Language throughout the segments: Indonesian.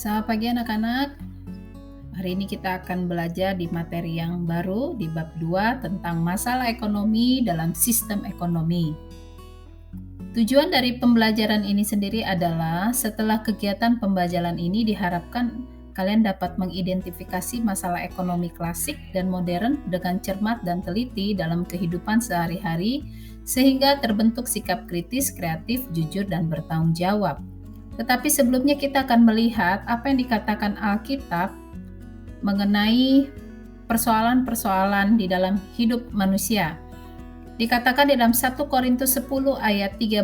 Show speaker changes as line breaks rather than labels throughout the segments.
Selamat pagi anak-anak. Hari ini kita akan belajar di materi yang baru di bab 2 tentang masalah ekonomi dalam sistem ekonomi. Tujuan dari pembelajaran ini sendiri adalah setelah kegiatan pembelajaran ini diharapkan kalian dapat mengidentifikasi masalah ekonomi klasik dan modern dengan cermat dan teliti dalam kehidupan sehari-hari sehingga terbentuk sikap kritis, kreatif, jujur, dan bertanggung jawab. Tetapi sebelumnya kita akan melihat apa yang dikatakan Alkitab mengenai persoalan-persoalan di dalam hidup manusia. Dikatakan di dalam 1 Korintus 10 ayat 13,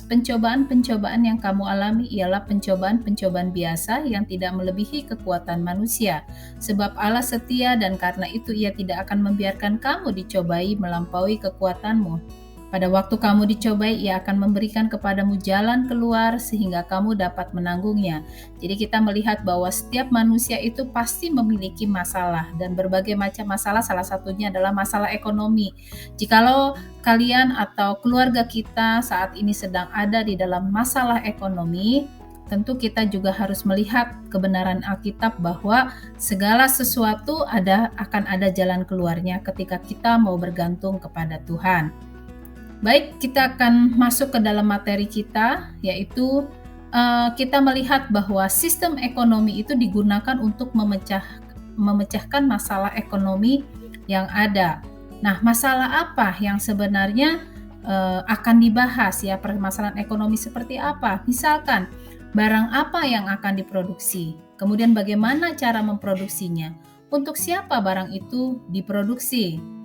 pencobaan-pencobaan yang kamu alami ialah pencobaan-pencobaan biasa yang tidak melebihi kekuatan manusia. Sebab Allah setia dan karena itu Ia tidak akan membiarkan kamu dicobai melampaui kekuatanmu. Pada waktu kamu dicobai, Ia akan memberikan kepadamu jalan keluar sehingga kamu dapat menanggungnya. Jadi kita melihat bahwa setiap manusia itu pasti memiliki masalah dan berbagai macam masalah, salah satunya adalah masalah ekonomi. Jikalau kalian atau keluarga kita saat ini sedang ada di dalam masalah ekonomi, tentu kita juga harus melihat kebenaran Alkitab bahwa segala sesuatu akan ada jalan keluarnya ketika kita mau bergantung kepada Tuhan. Baik, kita akan masuk ke dalam materi kita, yaitu kita melihat bahwa sistem ekonomi itu digunakan untuk memecahkan masalah ekonomi yang ada. Nah, masalah apa yang sebenarnya akan dibahas ya, permasalahan ekonomi seperti apa? Misalkan, barang apa yang akan diproduksi? Kemudian bagaimana cara memproduksinya? Untuk siapa barang itu diproduksi?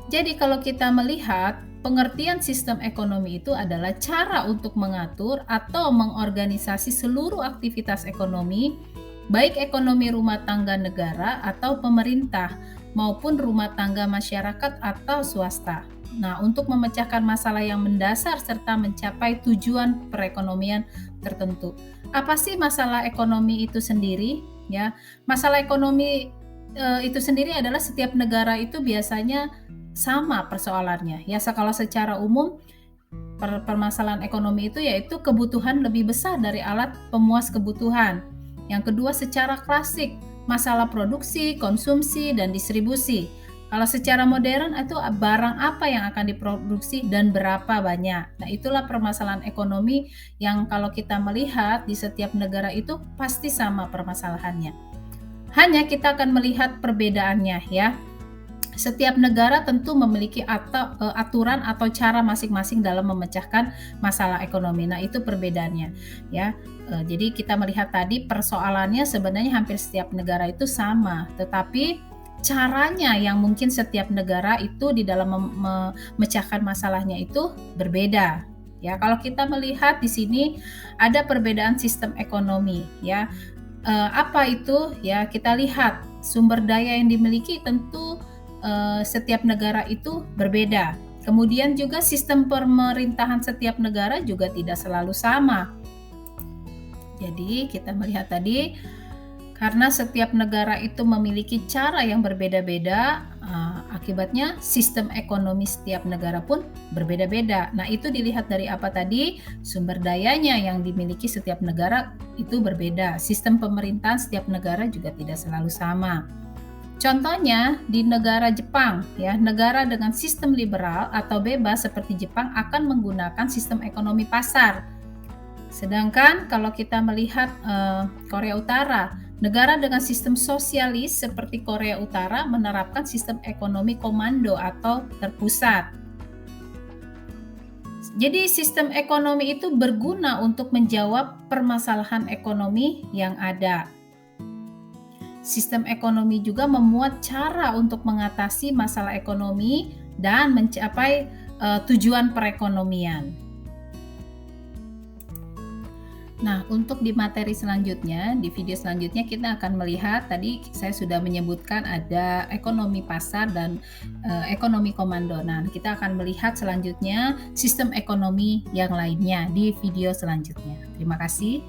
Jadi kalau kita melihat pengertian sistem ekonomi itu adalah cara untuk mengatur atau mengorganisasi seluruh aktivitas ekonomi, baik ekonomi rumah tangga negara atau pemerintah maupun rumah tangga masyarakat atau swasta. Nah, untuk memecahkan masalah yang mendasar serta mencapai tujuan perekonomian tertentu. Apa sih masalah ekonomi itu sendiri? Ya, masalah ekonomi itu sendiri adalah setiap negara itu biasanya sama persoalannya. Ya, kalau secara umum permasalahan ekonomi itu yaitu kebutuhan lebih besar dari alat pemuas kebutuhan. Yang kedua secara klasik, masalah produksi, konsumsi, dan distribusi. Kalau secara modern itu barang apa yang akan diproduksi dan berapa banyak. Nah, itulah permasalahan ekonomi yang kalau kita melihat di setiap negara itu pasti sama permasalahannya. Hanya kita akan melihat perbedaannya ya. Setiap negara tentu memiliki aturan atau cara masing-masing dalam memecahkan masalah ekonomi. Nah, itu perbedaannya ya. Jadi kita melihat tadi persoalannya sebenarnya hampir setiap negara itu sama, tetapi caranya yang mungkin setiap negara itu di dalam memecahkan masalahnya itu berbeda. Ya, kalau kita melihat di sini ada perbedaan sistem ekonomi ya. Apa itu? Ya, kita lihat sumber daya yang dimiliki tentu setiap negara itu berbeda. Kemudian juga sistem pemerintahan setiap negara juga tidak selalu sama. Jadi kita melihat tadi karena setiap negara itu memiliki cara yang berbeda-beda, akibatnya sistem ekonomi setiap negara pun berbeda-beda. Nah, itu dilihat dari apa tadi? Sumber dayanya yang dimiliki setiap negara itu berbeda. Sistem pemerintahan setiap negara juga tidak selalu sama. Contohnya di negara Jepang, ya, negara dengan sistem liberal atau bebas seperti Jepang akan menggunakan sistem ekonomi pasar. Sedangkan kalau kita melihat Korea Utara, negara dengan sistem sosialis seperti Korea Utara menerapkan sistem ekonomi komando atau terpusat. Jadi sistem ekonomi itu berguna untuk menjawab permasalahan ekonomi yang ada. Sistem ekonomi juga memuat cara untuk mengatasi masalah ekonomi dan mencapai tujuan perekonomian. Nah, untuk di materi selanjutnya, di video selanjutnya kita akan melihat tadi saya sudah menyebutkan ada ekonomi pasar dan ekonomi komando. Nah, kita akan melihat selanjutnya sistem ekonomi yang lainnya di video selanjutnya. Terima kasih.